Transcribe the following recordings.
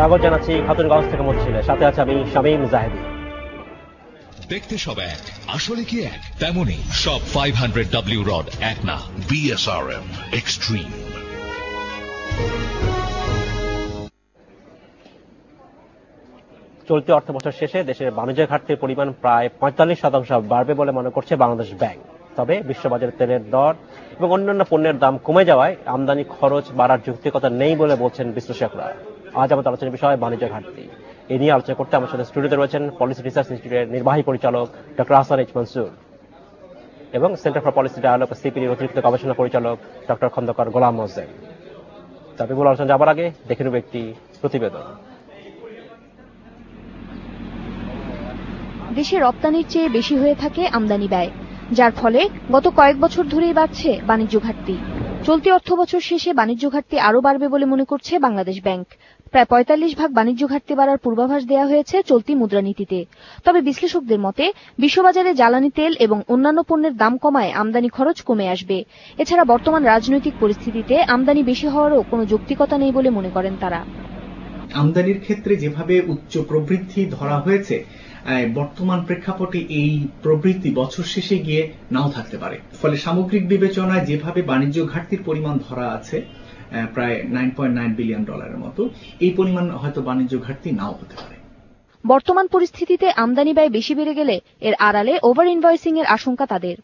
স্বাগত জানাচ্ছি খাতুনগঞ্জ থেকে মহসিনে, সাথে আছে আমি শামীম জাহেদি। দেখতে সব এক, আসলে কি এক তেমনই। সব 500W রড এক না, BSRM এক্সট্রিম। চলতি অর্থ বছর শেষে দেশের বাণিজ্য ঘাটতির পরিমাণ প্রায় 45% বাড়বে বলে মনে করছে বাংলাদেশ ব্যাংক। তবে বিশ্ববাজারে তেলের দর এবং অন্যান্য পণ্যের দাম কমে যাওয়ায় আমদানি খরচ বাড়ার যৌক্তিকতা নেই বলে বলছেন বিশ্লেষকরা। আজ আমাদের আলোচনার বিষয় বাণিজ্য ঘাটতি। এ নিয়ে আলোচনা করতে আমার সাথে স্টুডিওতে রয়েছেন পলিসি রিসার্চ ইনস্টিটিউটের নির্বাহী পরিচালক ডক্টর আহসান এইচ মনসুর এবং সেন্টার ফর পলিসি ডায়ালগ সিপিডির অতিরিক্ত গবেষণা পরিচালক ডক্টর খন্দকার গোলাম মোজেম। তবে মূল আলোচনা যাবার আগে দেখে নেব একটি প্রতিবেদন। দেশে রপ্তানির চেয়ে বেশি হয়ে থাকে আমদানি ব্যয়, যার ফলে গত কয়েক বছর ধরেই বাড়ছে বাণিজ্য ঘাটতি। চলতি অর্থ বছর শেষে বাণিজ্য ঘাটতি আরও বাড়বে বলে মনে করছে বাংলাদেশ ব্যাংক। প্রায় 45% বাণিজ্য ঘাটতি বাড়ার পূর্বাভাস দেওয়া হয়েছে চলতি মুদ্রানীতিতে। তবে বিশ্লেষকদের মতে বিশ্ববাজারে জ্বালানি তেল এবং অন্যান্য পণ্যের দাম কমায় আমদানি খরচ কমে আসবে। এছাড়া বর্তমান রাজনৈতিক পরিস্থিতিতে আমদানি বেশি হওয়ারও কোনো যৌক্তিকতা নেই বলে মনে করেন তারা। আমদানির ক্ষেত্রে যেভাবে উচ্চ প্রবৃদ্ধি ধরা হয়েছে, বর্তমান প্রেক্ষাপটে এই প্রবৃদ্ধি বছর শেষে গিয়ে নাও থাকতে পারে। ফলে সামগ্রিক বিবেচনায় যেভাবে বাণিজ্য ঘাটতির পরিমাণ ধরা আছে প্রায় $9.9 বিলিয়ন মতো, এই পরিমাণ হয়তো বাণিজ্য ঘাটতি নাও হতে পারে। বর্তমান পরিস্থিতিতে আমদানি ব্যয় বেশি বেড়ে গেলে এর আড়ালে ওভার ইনভয়েসিং এর আশঙ্কা তাদের।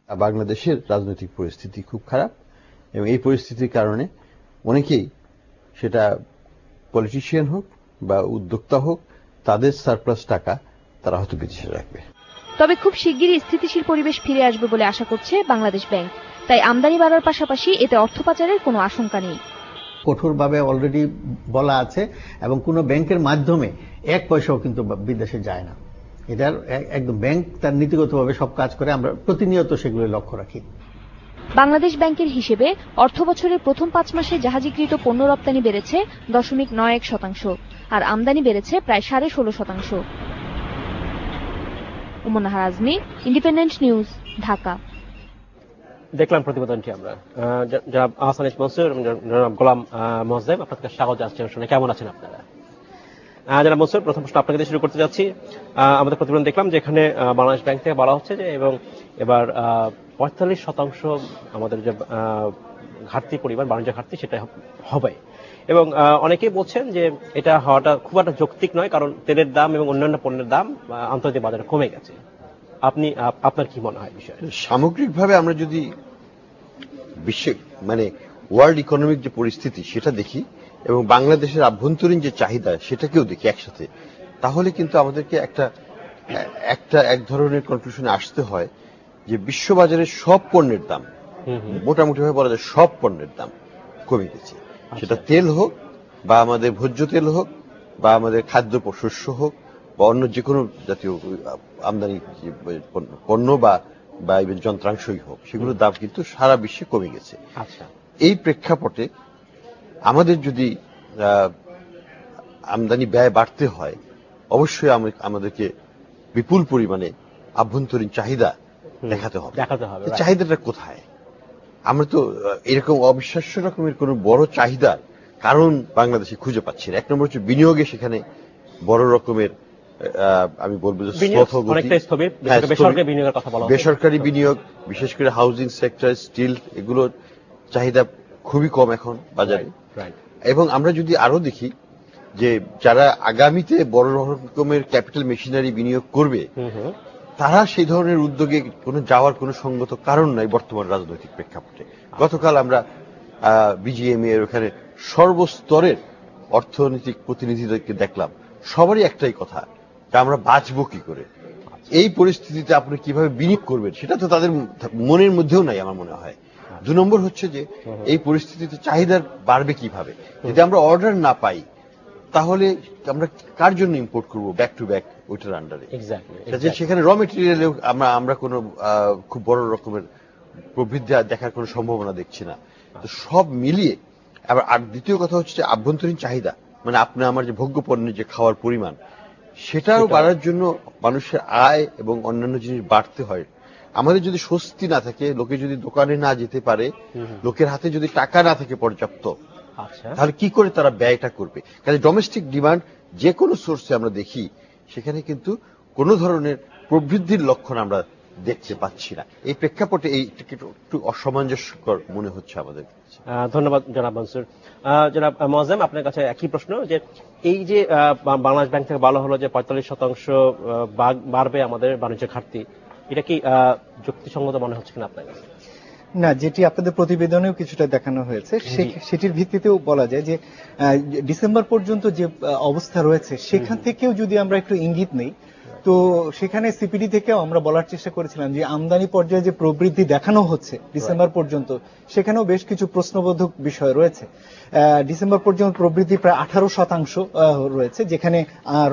বাংলাদেশের রাজনৈতিক পরিস্থিতি খুব খারাপ এবং এই পরিস্থিতির কারণে অনেকেই, সেটা পলিটিশিয়ান হোক বা উদ্যোক্তা হোক, তাদের সারপ্লাস টাকা তারা হয়তো বিদেশে রাখবে। তবে খুব শিগগিরই স্থিতিশীল পরিবেশ ফিরে আসবে বলে আশা করছে বাংলাদেশ ব্যাংক। তাই আমদানি বাড়ার পাশাপাশি এতে অর্থ পাচারের কোনো আশঙ্কা নেই। কঠোরভাবে অলরেডি বলা আছে এবং কোনো ব্যাংকের মাধ্যমে 1 পয়সাও কিন্তু বিদেশে যায় না। এটার একদম ব্যাংক তার নীতিগতভাবে সব কাজ করে, আমরা প্রতিনিয়ত সেগুলো লক্ষ্য রাখি। বাংলাদেশ ব্যাংকের হিসেবে অর্থ বছরের প্রথম 5 মাসে জাহাজীকৃত পণ্য রপ্তানি বেড়েছে 0.91%, আর আমদানি বেড়েছে প্রায় 16.5%। উমনাহার আজমি, ইন্ডিপেন্ডেন্ট নিউজ, ঢাকা। দেখলাম প্রতিবেদনটি আমরা। জনাব আহসান এইচ মনসুর এবং জনাব গোলাম মোজেম, আপনাদের স্বাগত জানাচ্ছি। শুনে কেমন আছেন আপনারা? জনাব মনসুর, প্রথম প্রশ্ন আপনাকে দিয়ে শুরু করতে যাচ্ছি। আমাদের প্রতিবেদন দেখলাম যেখানে বাংলাদেশ ব্যাংক থেকে বলা হচ্ছে যে এবং এবার 45% আমাদের যে ঘাটতি পরিমাণ বাণিজ্য ঘাটতি সেটা হবে, এবং অনেকেই বলছেন যে এটা হওয়াটা খুব একটা যৌক্তিক নয়, কারণ তেলের দাম এবং অন্যান্য পণ্যের দাম আন্তর্জাতিক বাজারে কমে গেছে। আপনার কি মনে হয় বিষয়? সামগ্রিকভাবে আমরা যদি বিশ্বে ওয়ার্ল্ড ইকোনমিক যে পরিস্থিতি সেটা দেখি এবং বাংলাদেশের আভ্যন্তরীণ যে চাহিদা সেটাকেও দেখি একসাথে, তাহলে কিন্তু আমাদেরকে এক ধরনের কনক্লুশনে আসতে হয় যে বিশ্ববাজারে সব পণ্যের দাম, মোটামুটি ভাবে বলা যায় সব পণ্যের দাম কমে গেছে। সেটা তেল হোক বা আমাদের ভোজ্য তেল হোক বা আমাদের খাদ্য শস্য হোক বা অন্য যে কোনো জাতীয় আমদানি পণ্য বা ইভেন যন্ত্রাংশই হোক, সেগুলোর দাম কিন্তু সারা বিশ্বে কমে গেছে। এই প্রেক্ষাপটে আমাদের যদি আমদানি ব্যয় বাড়তে হয়, অবশ্যই আমাদেরকে বিপুল পরিমাণে আভ্যন্তরীণ চাহিদা দেখাতে হবে। চাহিদাটা কোথায়? আমরা তো এরকম অবিশ্বাস্য রকমের কোন বড় চাহিদা কারণ বাংলাদেশে খুঁজে পাচ্ছি না। এক নম্বর হচ্ছে বিনিয়োগে, সেখানে বড় রকমের আমি বলবো যে বেসরকারি বিনিয়োগ, বিশেষ করে হাউজিং সেক্টর, স্টিল, এগুলোর চাহিদা খুবই কম এখন বাজারে। এবং আমরা যদি আরো দেখি যে যারা আগামীতে বড় রকমের ক্যাপিটাল মেশিনারি বিনিয়োগ করবে, তারা সেই ধরনের উদ্যোগে যাওয়ার কোনো সঙ্গত কারণ নাই বর্তমান রাজনৈতিক প্রেক্ষাপটে। গতকাল আমরা বিজিএমই এর ওখানে সর্বস্তরের অর্থনৈতিক প্রতিনিধিদেরকে দেখলাম, সবারই একটাই কথা, যে আমরা বাঁচবো কি করে। এই পরিস্থিতিতে আপনি কিভাবে বিনিয়োগ করবেন সেটা তো তাদের মনের মধ্যেও নাই আমার মনে হয়। 2 নম্বর হচ্ছে যে এই পরিস্থিতিতে চাহিদা বাড়বে কিভাবে। যদি আমরা অর্ডার না পাই তাহলে আমরা কার জন্য ইম্পোর্ট করবো ব্যাক টু ব্যাক ওইটার আন্ডারে। সেখানে র মেটেরিয়ালে আমরা কোনো খুব বড় রকমের প্রবৃদ্ধি দেখার কোনো সম্ভাবনা দেখছি না। তো সব মিলিয়ে আবার আর দ্বিতীয় কথা হচ্ছে যে আভ্যন্তরীণ চাহিদা, আপনি আমার যে ভোগ্য পণ্যের যে খাওয়ার পরিমাণ, সেটাও বাড়ার জন্য মানুষের আয় এবং অন্যান্য জিনিস বাড়তে হয়। আমাদের যদি স্বস্তি না থাকে, লোকে যদি দোকানে না যেতে পারে, লোকের হাতে যদি টাকা না থাকে পর্যাপ্ত, আচ্ছা, তাহলে কি করে তারা ব্যয়টা করবে? কাজে ডোমেস্টিক ডিমান্ড যে কোনো সোর্সে আমরা দেখি সেখানে কিন্তু কোনো ধরনের প্রবৃদ্ধির লক্ষণ আমরা দেখতে পাচ্ছি না। এই প্রেক্ষাপটে এই একটু অসামঞ্জস্যকর মনে হচ্ছে আমাদের। ধন্যবাদ জনাব মনসুর। জনাব মোয়াজ্জেম, আপনার কাছে একই প্রশ্ন, যে এই যে বাংলাদেশ ব্যাংক থেকে বলা হলো যে 45% বাড়বে আমাদের বাণিজ্য ঘাটতি, এটা কি যুক্তিসঙ্গত মনে হচ্ছে কিনা আপনার কাছে? না, যেটি আপনাদের প্রতিবেদনেও কিছুটা দেখানো হয়েছে সেটির ভিত্তিতেও বলা যায় যে ডিসেম্বর পর্যন্ত যে অবস্থা রয়েছে সেখান থেকেও যদি আমরা একটু ইঙ্গিত নেই, তো সেখানে সিপিডি থেকেও আমরা বলার চেষ্টা করেছিলাম যে আমদানি পর্যায়ে যে প্রবৃদ্ধি দেখানো হচ্ছে ডিসেম্বর পর্যন্ত, সেখানেও বেশ কিছু প্রশ্নবোধক বিষয় রয়েছে। ডিসেম্বর পর্যন্ত প্রবৃদ্ধি প্রায় 18% রয়েছে, যেখানে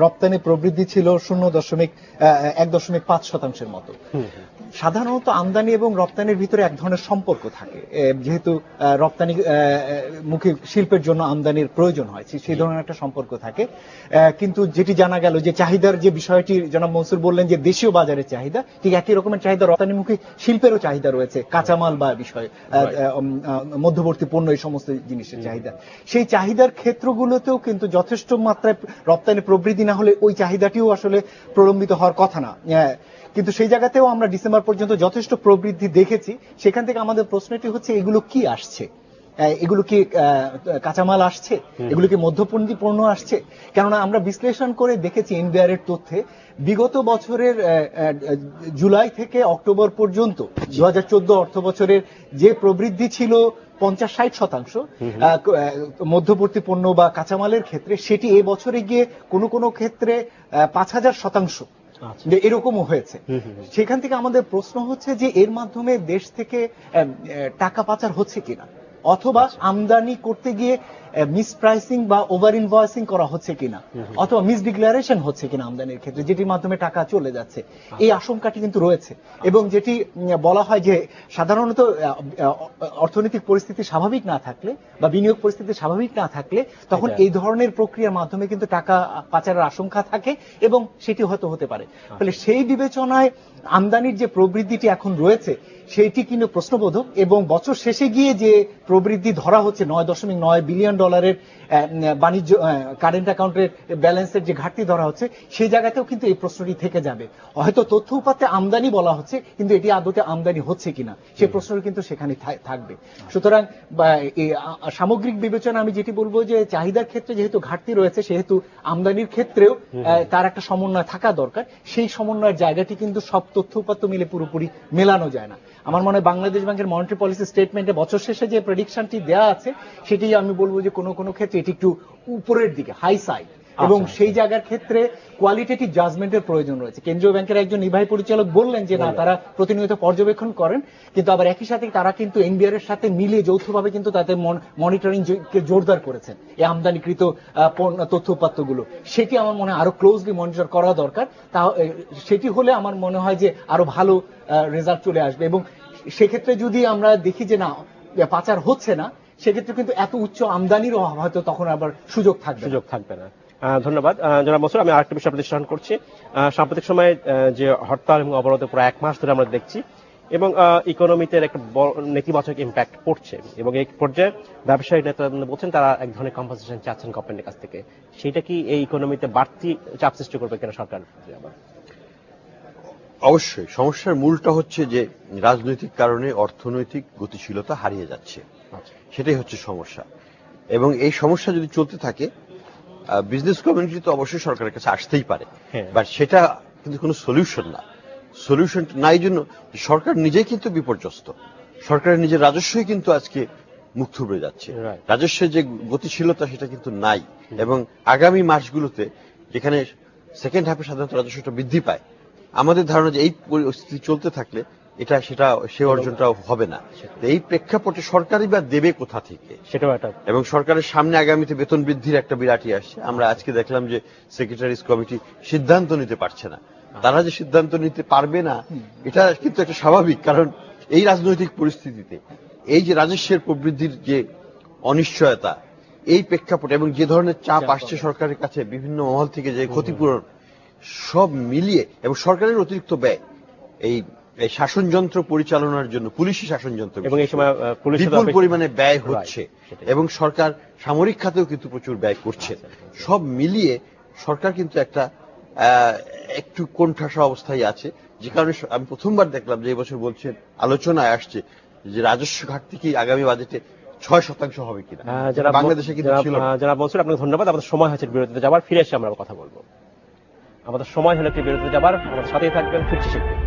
রপ্তানি প্রবৃদ্ধি ছিল 1.5% মতো। সাধারণত আমদানি এবং রপ্তানির ভিতরে এক ধরনের সম্পর্ক থাকে, যেহেতু রপ্তানি মুখী শিল্পের জন্য আমদানির প্রয়োজন হয়, সেই ধরনের একটা সম্পর্ক থাকে। কিন্তু যেটি জানা গেল যে চাহিদার যে বিষয়টি জনাব মনসুর বললেন যে দেশীয় বাজারের চাহিদা, ঠিক একই রকমের চাহিদা রপ্তানিমুখী শিল্পেরও চাহিদা রয়েছে, কাঁচামাল বা বিষয় মধ্যবর্তী পণ্য, এই সমস্ত জিনিসের চাহিদা। সেই চাহিদার ক্ষেত্রগুলোতেও কিন্তু যথেষ্ট মাত্রায় রপ্তানি প্রবৃদ্ধি না হলে ওই চাহিদাটিও আসলে প্রলম্বিত হওয়ার কথা না। কিন্তু সেই জায়গাতেও আমরা ডিসেম্বর পর্যন্ত যথেষ্ট প্রবৃদ্ধি দেখেছি। সেখান থেকে আমাদের প্রশ্নটি হচ্ছে এগুলো কি আসছে? এগুলো কি কাঁচামাল আসছে? এগুলো কি মধ্যপন্থী পণ্য আসছে? কেননা আমরা বিশ্লেষণ করে দেখেছি এনবিআর এর তথ্যে বিগত বছরের জুলাই থেকে অক্টোবর পর্যন্ত 2014 অর্থ বছরের যে প্রবৃদ্ধি ছিল 50-60% মধ্যবর্তী পণ্য বা কাঁচামালের ক্ষেত্রে, সেটি এই বছরে গিয়ে কোনো ক্ষেত্রে 5000%। এরকমও হয়েছে। সেখান থেকে আমাদের প্রশ্ন হচ্ছে যে এর মাধ্যমে দেশ থেকে টাকা পাচার হচ্ছে কিনা, অথবা আমদানি করতে গিয়ে মিসপ্রাইসিং বা ওভার ইনভয়েসিং করা হচ্ছে কিনা, অথবা মিসডিক্লারেশন হচ্ছে কিনা আমদানির ক্ষেত্রে, যেটির মাধ্যমে টাকা চলে যাচ্ছে। এই আশঙ্কাটি কিন্তু রয়েছে। এবং যেটি বলা হয় যে সাধারণত অর্থনৈতিক পরিস্থিতি স্বাভাবিক না থাকলে বা বিনিয়োগ পরিস্থিতি স্বাভাবিক না থাকলে তখন এই ধরনের প্রক্রিয়ার মাধ্যমে কিন্তু টাকা পাচারের আশঙ্কা থাকে, এবং সেটি হয়তো হতে পারে। ফলে সেই বিবেচনায় আমদানির যে প্রবৃদ্ধিটি এখন রয়েছে সেইটি কিন্তু প্রশ্নবোধক, এবং বছর শেষে গিয়ে যে প্রবৃদ্ধি ধরা হচ্ছে 9.9 বিলিয়ন ডলারের বাণিজ্য কারেন্ট অ্যাকাউন্টের ব্যালেন্সের যে ঘাটতি ধরা হচ্ছে, সেই জায়গাতেও কিন্তু এই প্রশ্নটি থেকে যাবে। হয়তো তথ্য উপাত্তে আমদানি বলা হচ্ছে, কিন্তু এটি আদতে আমদানি হচ্ছে কিনা সেই প্রশ্নটি কিন্তু সেখানে থাকবে। সুতরাং সামগ্রিক বিবেচনা আমি যেটি বলবো যে চাহিদার ক্ষেত্রে যেহেতু ঘাটতি রয়েছে, সেহেতু আমদানির ক্ষেত্রেও তার একটা সমন্বয় থাকা দরকার। সেই সমন্বয়ের জায়গাটি কিন্তু সব তথ্য উপাত্ত মিলে পুরোপুরি মেলানো যায় না। আমার মনে হয় বাংলাদেশ ব্যাংকের মনিটারি পলিসি স্টেটমেন্টে বছর শেষে যে প্রেডিকশনটি দেওয়া আছে, সেটি আমি বলবো যে কোনো ক্ষেত্রে এটি একটু উপরের দিকে, হাই সাইড, এবং সেই জায়গার ক্ষেত্রে কোয়ালিটেটিভ জাজমেন্টের প্রয়োজন রয়েছে। কেন্দ্রীয় ব্যাংকের একজন নির্বাহী পরিচালক বললেন যে না, তারা প্রতিনিয়ত পর্যবেক্ষণ করেন, কিন্তু আবার একই সাথে তারা কিন্তু এনবিআর এর সাথে মিলিয়ে যৌথভাবে কিন্তু তাদের মনিটরিং কে জোরদার করেছেন এই আমদানিকৃত তথ্য উপাত্তগুলো। সেটি আমার মনে হয় আরো ক্লোজলি মনিটর করা দরকার। সেটি হলে আমার মনে হয় যে আরো ভালো রেজাল্ট চলে আসবে। এবং সেক্ষেত্রে যদি আমরা দেখি যে না, পাচার হচ্ছে না, সেক্ষেত্রে কিন্তু এত উচ্চ আমদানিরও হয়তো তখন আবার সুযোগ থাকবে না। ধন্যবাদ জনাব মনসুর। আমি আরেকটা বিষয় বিশ্লেষণ করছি। সাম্প্রতিক সময়ে যে হরতাল এবং অবরোধে প্রায় 1 মাস ধরে আমরা দেখছি, এবং ইকোনমিতে একটা নেতিবাচক ইম্প্যাক্ট পড়ছে, এবং এই পর্যায়ে ব্যবসায়ী নেতারা বলছেন তারা এক ধরনের কম্পেনসেশন চাচ্ছেন গভর্নমেন্টের কাছ থেকে। সেটা কি এই ইকোনমিতে বাড়তি চাপ সৃষ্টি করবে কিনা সরকার? অবশ্যই সমস্যার মূলটা হচ্ছে যে রাজনৈতিক কারণে অর্থনৈতিক গতিশীলতা হারিয়ে যাচ্ছে, সেটাই হচ্ছে সমস্যা। এবং এই সমস্যা যদি চলতে থাকে, বিজনেস কমিউনিটি তো অবশ্যই সরকারের কাছে আসতেই পারে, বাট সেটা কিন্তু কোনো সলিউশন না। সলিউশন নাই জন্য সরকার নিজেই কিন্তু বিপর্যস্ত। সরকারের নিজের রাজস্বই কিন্তু আজকে মুখ থুবড়ে যাচ্ছে। রাজস্বের যে গতিশীলতা সেটা কিন্তু নাই, এবং আগামী মাসগুলোতে যেখানে সেকেন্ড হাফে সাধারণত রাজস্বটা বৃদ্ধি পায়, আমাদের ধারণা যে এই পরিস্থিতি চলতে থাকলে সে অর্জনটাও হবে না। এই প্রেক্ষাপটে সরকারই বা দেবে কোথা থেকে, সেটাও একটা, এবং সরকারের সামনে আগামীতে বেতন বৃদ্ধির একটা বিরাটি আসছে। আমরা আজকে দেখলাম যে সেক্রেটারিজ কমিটি সিদ্ধান্ত নিতে পারছে না। তারা যে সিদ্ধান্ত নিতে পারবে না, এটা কিন্তু একটা স্বাভাবিক, কারণ এই রাজনৈতিক পরিস্থিতিতে এই যে রাজস্বের প্রবৃদ্ধির যে অনিশ্চয়তা, এই প্রেক্ষাপটে এবং যে ধরনের চাপ আসছে সরকারের কাছে বিভিন্ন মহল থেকে, যে ক্ষতিপূরণ সব মিলিয়ে, এবং সরকারের অতিরিক্ত ব্যয়, এই এই শাসনযন্ত্র পরিচালনার জন্য, পুলিশি শাসনযন্ত্র এবং এই সময় পুলিশের বিপুল পরিমাণে ব্যয় হচ্ছে, সেটাই। এবং সরকার সামরিক খাতেও কিন্তু প্রচুর ব্যয় করছে। সব মিলিয়ে সরকার কিন্তু একটা একটু কোণঠাসা অবস্থায় আছে, যে কারণে আমি প্রথমবার দেখলাম যে এবছর বলছেন, আলোচনায় আসছে যে রাজস্ব ঘাটতি কি আগামী বাজেটে 6% হবে কিনা। বাংলাদেশে কিন্তু ছিল না। যারা বলছেন আপনাকে ধন্যবাদ। আমাদের সময় হচ্ছে বিরতিতে যাবার, ফিরে এসে আমরা কথা বলবো। আমাদের সময় হলে একটি বিরতিতে যাবার, আমাদের সাথেই থাকবেন, ফিরছি শিখবেন।